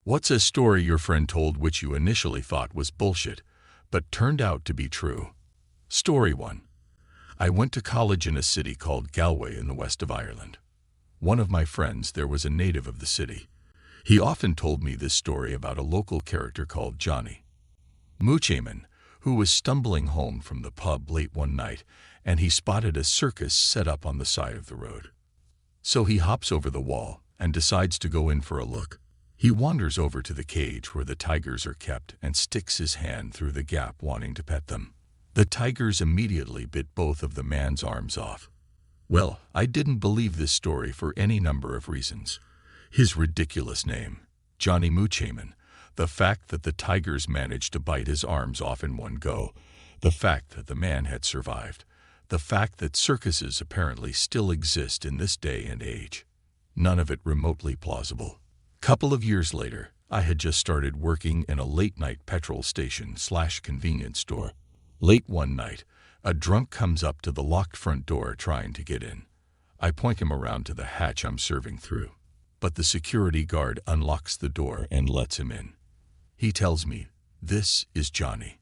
What's a story your friend told which you initially thought was bullshit, but turned out to be true? Story 1. I went to college in a city called Galway in the west of Ireland. One of my friends there was a native of the city. He often told me this story about a local character called Johnny Moochaman, who was stumbling home from the pub late one night, and he spotted a circus set up on the side of the road. So he hops over the wall and decides to go in for a look. He wanders over to the cage where the tigers are kept and sticks his hand through the gap wanting to pet them. The tigers immediately bit both of the man's arms off. Well, I didn't believe this story for any number of reasons. His ridiculous name, Johnny Moochaman, the fact that the tigers managed to bite his arms off in one go, the fact that the man had survived, the fact that circuses apparently still exist in this day and age. None of it remotely plausible. Couple of years later, I had just started working in a late-night petrol station/convenience store. Late one night, a drunk comes up to the locked front door trying to get in. I point him around to the hatch I'm serving through, but the security guard unlocks the door and lets him in. He tells me, "This is Johnny.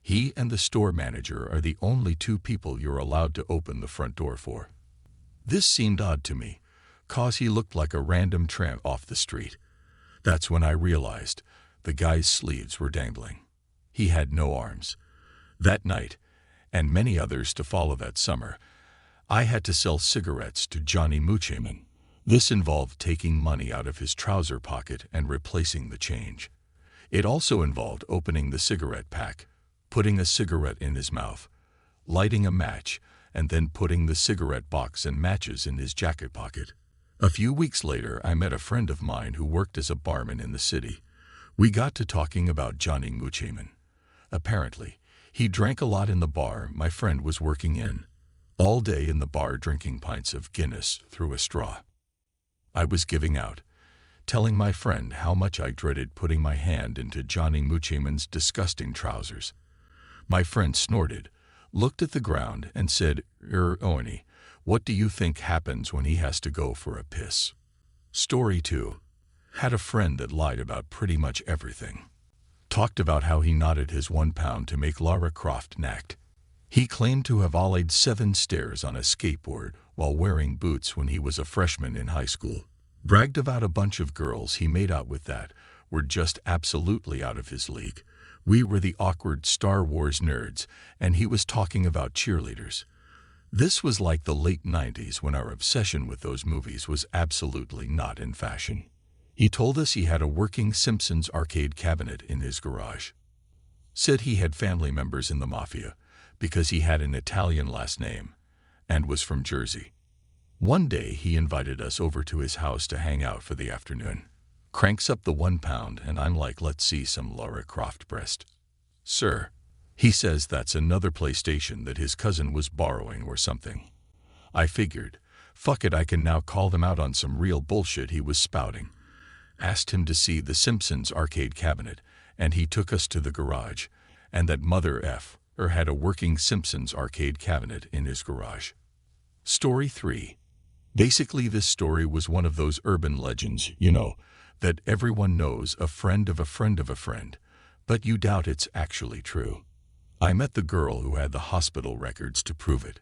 He and the store manager are the only two people you're allowed to open the front door for." This seemed odd to me, 'cause he looked like a random tramp off the street. That's when I realized the guy's sleeves were dangling. He had no arms. That night, and many others to follow that summer, I had to sell cigarettes to Johnny Moochaman. This involved taking money out of his trouser pocket and replacing the change. It also involved opening the cigarette pack, putting a cigarette in his mouth, lighting a match, and then putting the cigarette box and matches in his jacket pocket. A few weeks later, I met a friend of mine who worked as a barman in the city. We got to talking about Johnny Moochaman. Apparently, he drank a lot in the bar my friend was working in, all day in the bar drinking pints of Guinness through a straw. I was giving out, telling my friend how much I dreaded putting my hand into Johnny Moochaman's disgusting trousers. My friend snorted, looked at the ground, and said, Owenny, what do you think happens when he has to go for a piss?" Story 2. Had a friend that lied about pretty much everything. Talked about how he knotted his 1 pound to make Lara Croft nacked. He claimed to have ollied 7 stairs on a skateboard while wearing boots when he was a freshman in high school. Bragged about a bunch of girls he made out with that were just absolutely out of his league. We were the awkward Star Wars nerds, and he was talking about cheerleaders. This was like the late 90s when our obsession with those movies was absolutely not in fashion. He told us he had a working Simpsons arcade cabinet in his garage. Said he had family members in the mafia because he had an Italian last name and was from Jersey. One day he invited us over to his house to hang out for the afternoon. Cranks up the 1 pound and I'm like, let's see some Lara Croft breast. Sir, he says that's another PlayStation that his cousin was borrowing or something. I figured, fuck it, I can now call them out on some real bullshit he was spouting. Asked him to see the Simpsons arcade cabinet, and he took us to the garage, and that mother effer had a working Simpsons arcade cabinet in his garage. Story 3. Basically, this story was one of those urban legends, that everyone knows, a friend of a friend of a friend, but you doubt it's actually true. I met the girl who had the hospital records to prove it.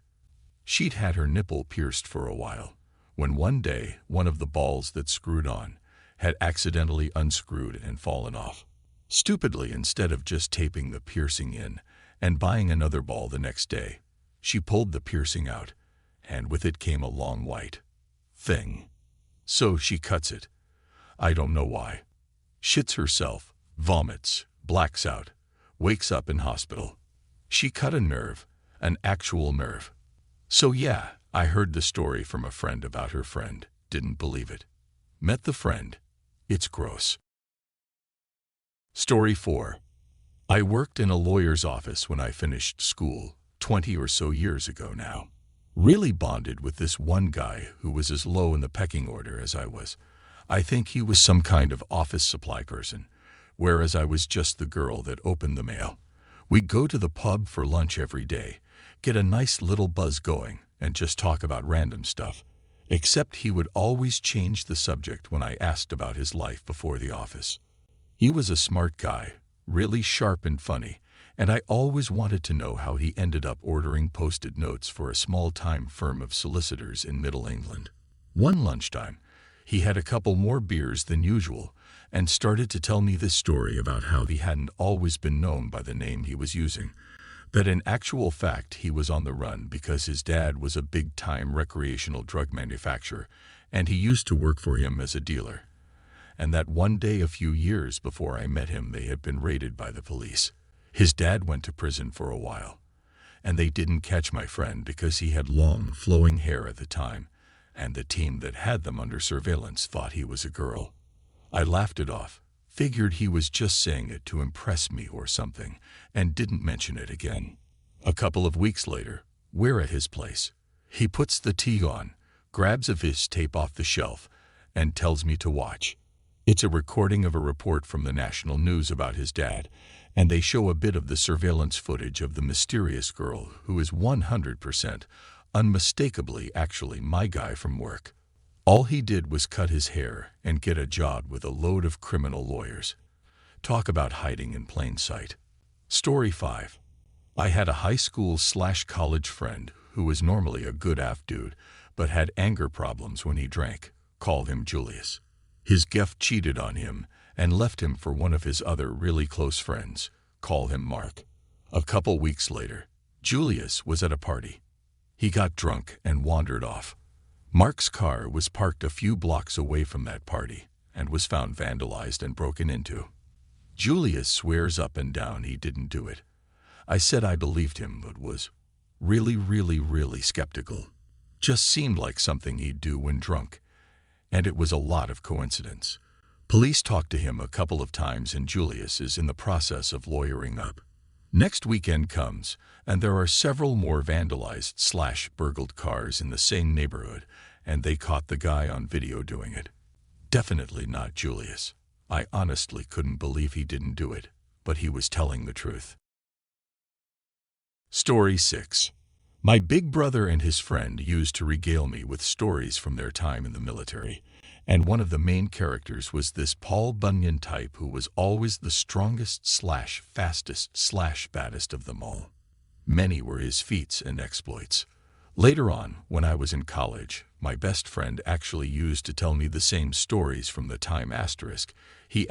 She'd had her nipple pierced for a while, when one day one of the balls that screwed on had accidentally unscrewed and fallen off. Stupidly, instead of just taping the piercing in and buying another ball the next day, she pulled the piercing out, and with it came a long white thing. So she cuts it. I don't know why. Shits herself, vomits, blacks out, wakes up in hospital. She cut a nerve, an actual nerve. So yeah, I heard the story from a friend about her friend, didn't believe it. Met the friend. It's gross. Story 4. I worked in a lawyer's office when I finished school, 20 or so years ago now. Really bonded with this one guy who was as low in the pecking order as I was. I think he was some kind of office supply person, whereas I was just the girl that opened the mail. We'd go to the pub for lunch every day, get a nice little buzz going, and just talk about random stuff. Except he would always change the subject when I asked about his life before the office. He was a smart guy, really sharp and funny, and I always wanted to know how he ended up ordering post-it notes for a small-time firm of solicitors in Middle England. One lunchtime, he had a couple more beers than usual and started to tell me this story about how he hadn't always been known by the name he was using, that in actual fact he was on the run because his dad was a big-time recreational drug manufacturer and he used to work for him as a dealer, and that one day a few years before I met him they had been raided by the police. His dad went to prison for a while, and they didn't catch my friend because he had long, flowing hair at the time, and the team that had them under surveillance thought he was a girl. I laughed it off, figured he was just saying it to impress me or something, and didn't mention it again. A couple of weeks later, we're at his place. He puts the tea on, grabs a vis tape off the shelf, and tells me to watch. It's a recording of a report from the national news about his dad, and they show a bit of the surveillance footage of the mysterious girl who is 100%, unmistakably actually my guy from work. All he did was cut his hair and get a job with a load of criminal lawyers. Talk about hiding in plain sight. Story 5. I had a high school/college friend who was normally a good AF dude, but had anger problems when he drank. Called him Julius. His gef cheated on him and left him for one of his other really close friends. Call him Mark. A couple weeks later, Julius was at a party. He got drunk and wandered off. Mark's car was parked a few blocks away from that party and was found vandalized and broken into. Julius swears up and down he didn't do it. I said I believed him, but was really skeptical. Just seemed like something he'd do when drunk, and it was a lot of coincidence. Police talked to him a couple of times and Julius is in the process of lawyering up. Next weekend comes, and there are several more vandalized/burgled cars in the same neighborhood, and they caught the guy on video doing it. Definitely not Julius. I honestly couldn't believe he didn't do it, but he was telling the truth. Story 6. My big brother and his friend used to regale me with stories from their time in the military, and one of the main characters was this Paul Bunyan type who was always the strongest/fastest/baddest of them all. Many were his feats and exploits. Later on, when I was in college, my best friend actually used to tell me the same stories from the time he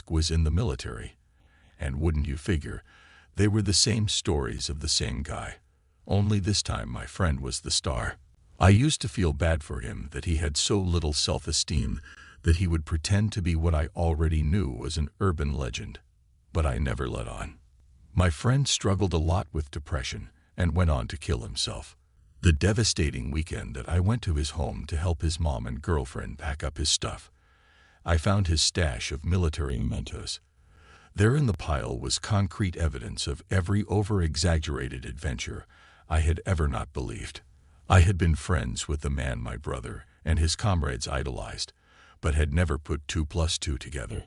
was in the military. And wouldn't you figure, they were the same stories of the same guy. Only this time my friend was the star. I used to feel bad for him that he had so little self-esteem that he would pretend to be what I already knew was an urban legend. But I never let on. My friend struggled a lot with depression and went on to kill himself. The devastating weekend that I went to his home to help his mom and girlfriend pack up his stuff, I found his stash of military mementos. There in the pile was concrete evidence of every over-exaggerated adventure I had ever not believed. I had been friends with the man my brother and his comrades idolized, but had never put 2 + 2 together,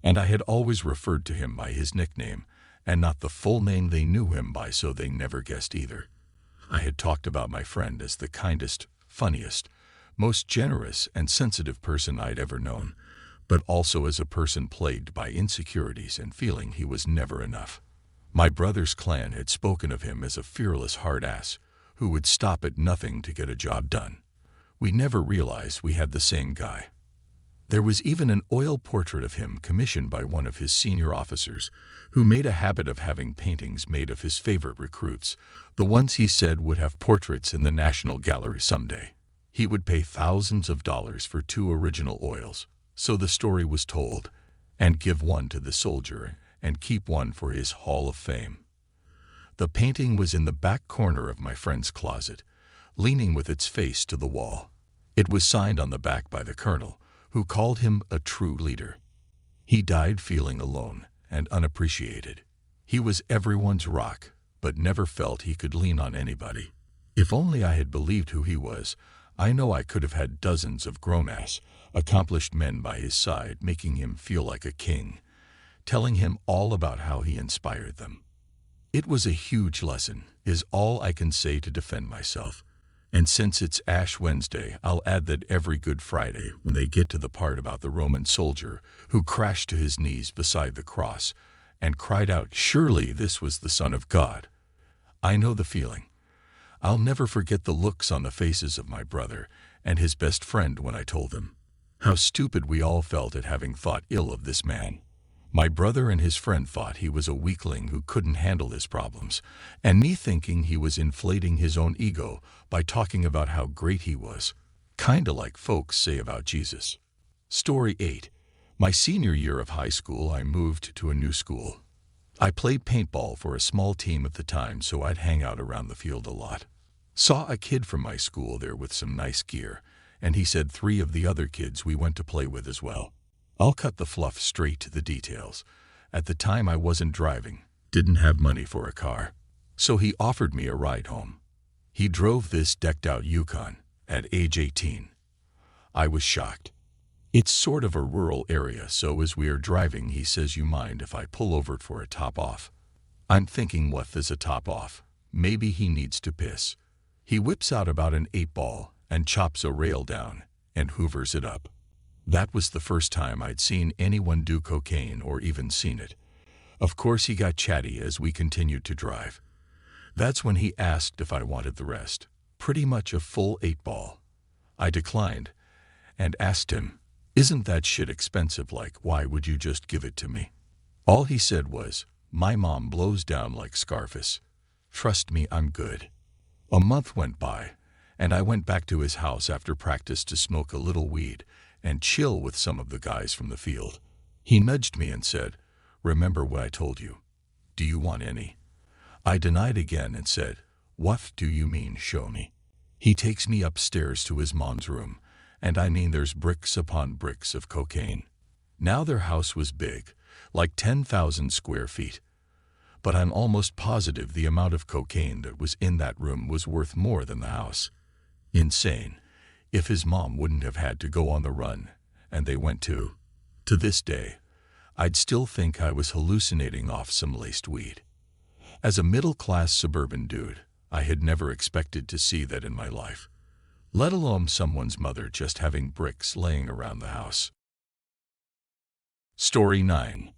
and I had always referred to him by his nickname and not the full name they knew him by, so they never guessed either. I had talked about my friend as the kindest, funniest, most generous and sensitive person I'd ever known, but also as a person plagued by insecurities and feeling he was never enough. My brother's clan had spoken of him as a fearless hard-ass who would stop at nothing to get a job done. We never realized we had the same guy. There was even an oil portrait of him commissioned by one of his senior officers, who made a habit of having paintings made of his favorite recruits, the ones he said would have portraits in the National Gallery someday. He would pay thousands of dollars for 2 original oils, so the story was told, and give one to the soldier and keep one for his Hall of Fame. The painting was in the back corner of my friend's closet, leaning with its face to the wall. It was signed on the back by the colonel, who called him a true leader. He died feeling alone and unappreciated. He was everyone's rock, but never felt he could lean on anybody. If only I had believed who he was, I know I could have had dozens of grown-ass, accomplished men by his side, making him feel like a king, telling him all about how he inspired them. It was a huge lesson, is all I can say to defend myself. And since it's Ash Wednesday, I'll add that every Good Friday, when they get to the part about the Roman soldier who crashed to his knees beside the cross and cried out, "Surely this was the Son of God," I know the feeling. I'll never forget the looks on the faces of my brother and his best friend when I told them how stupid we all felt at having thought ill of this man. My brother and his friend thought he was a weakling who couldn't handle his problems, and me thinking he was inflating his own ego by talking about how great he was, kinda like folks say about Jesus. Story 8. My senior year of high school, I moved to a new school. I played paintball for a small team at the time, so I'd hang out around the field a lot. Saw a kid from my school there with some nice gear, and he said 3 of the other kids we went to play with as well. I'll cut the fluff straight to the details. At the time I wasn't driving, didn't have money for a car, so he offered me a ride home. He drove this decked-out Yukon at age 18. I was shocked. It's sort of a rural area, so as we are driving, he says, "You mind if I pull over for a top-off?" I'm thinking, what is a top-off? Maybe he needs to piss. He whips out about an 8-ball and chops a rail down and hoovers it up. That was the first time I'd seen anyone do cocaine or even seen it. Of course he got chatty as we continued to drive. That's when he asked if I wanted the rest, pretty much a full 8-ball. I declined and asked him, "Isn't that shit expensive? Like, why would you just give it to me?" All he said was, "My mom blows down like Scarface. Trust me, I'm good." A month went by, and I went back to his house after practice to smoke a little weed and chill with some of the guys from the field. He nudged me and said, "Remember what I told you? Do you want any?" I denied again and said, "What do you mean, show me?" He takes me upstairs to his mom's room, and I mean there's bricks upon bricks of cocaine. Now their house was big, like 10,000 square feet. But I'm almost positive the amount of cocaine that was in that room was worth more than the house. Insane. If his mom wouldn't have had to go on the run, and they went too. To this day, I'd still think I was hallucinating off some laced weed. As a middle-class suburban dude, I had never expected to see that in my life, let alone someone's mother just having bricks laying around the house. Story 9.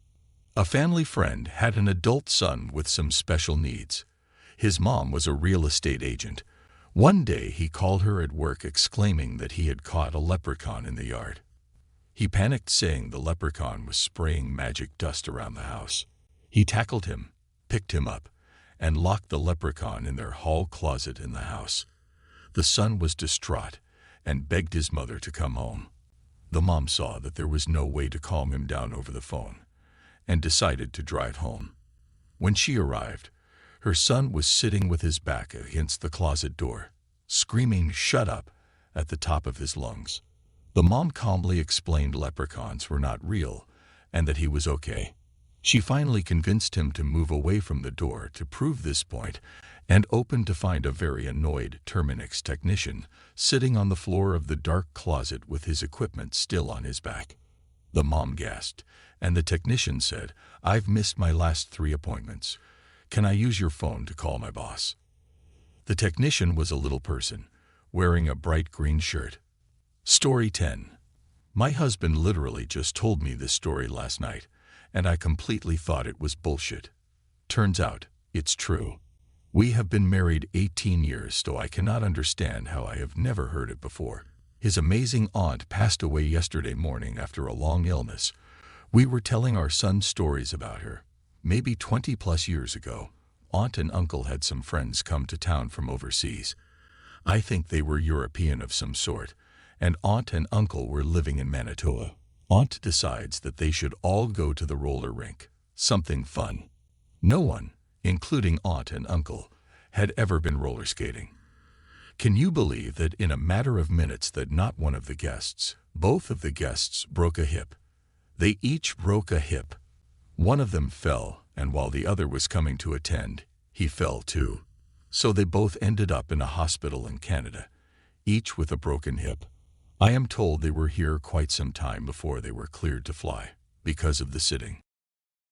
A family friend had an adult son with some special needs. His mom was a real estate agent. One day he called her at work exclaiming that he had caught a leprechaun in the yard. He panicked, saying the leprechaun was spraying magic dust around the house. He tackled him, picked him up, and locked the leprechaun in their hall closet in the house. The son was distraught and begged his mother to come home. The mom saw that there was no way to calm him down over the phone and decided to drive home. When she arrived, her son was sitting with his back against the closet door, screaming "Shut up" at the top of his lungs. The mom calmly explained leprechauns were not real and that he was okay. She finally convinced him to move away from the door to prove this point, and opened to find a very annoyed Terminix technician sitting on the floor of the dark closet with his equipment still on his back. The mom gasped, and the technician said, "I've missed my last 3 appointments. Can I use your phone to call my boss?" The technician was a little person, wearing a bright green shirt. Story 10. My husband literally just told me this story last night, and I completely thought it was bullshit. Turns out, it's true. We have been married 18 years, so I cannot understand how I have never heard it before. His amazing aunt passed away yesterday morning after a long illness. We were telling our son stories about her. Maybe 20+ years ago, aunt and uncle had some friends come to town from overseas. I think they were European of some sort, and aunt and uncle were living in Manitoba. Aunt decides that they should all go to the roller rink, something fun. No one, including aunt and uncle, had ever been roller skating. Can you believe that in a matter of minutes that not one of the guests, both of the guests broke a hip? They each broke a hip. One of them fell, and while the other was coming to attend, he fell too. So they both ended up in a hospital in Canada, each with a broken hip. I am told they were here quite some time before they were cleared to fly, because of the sitting.